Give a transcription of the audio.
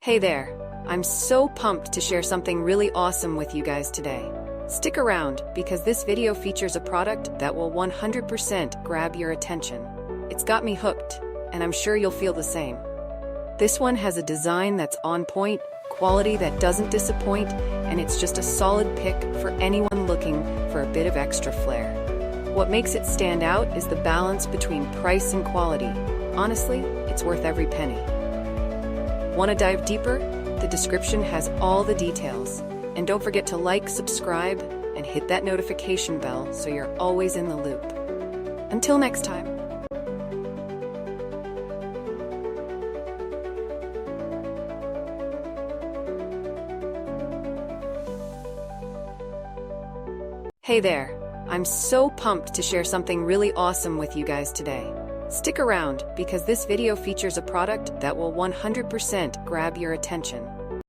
Hey there! I'm so pumped to share something really awesome with you guys today. Stick around, because this video features a product that will 100% grab your attention. It's got me hooked, and I'm sure you'll feel the same. This one has a design that's on point, quality that doesn't disappoint, and it's just a solid pick for anyone looking for a bit of extra flair. What makes it stand out is the balance between price and quality. Honestly, it's worth every penny. Want to dive deeper? The description has all the details. And don't forget to like, subscribe, and hit that notification bell so you're always in the loop. Until next time. Hey there! I'm so pumped to share something really awesome with you guys today. Stick around, because this video features a product that will 100% grab your attention.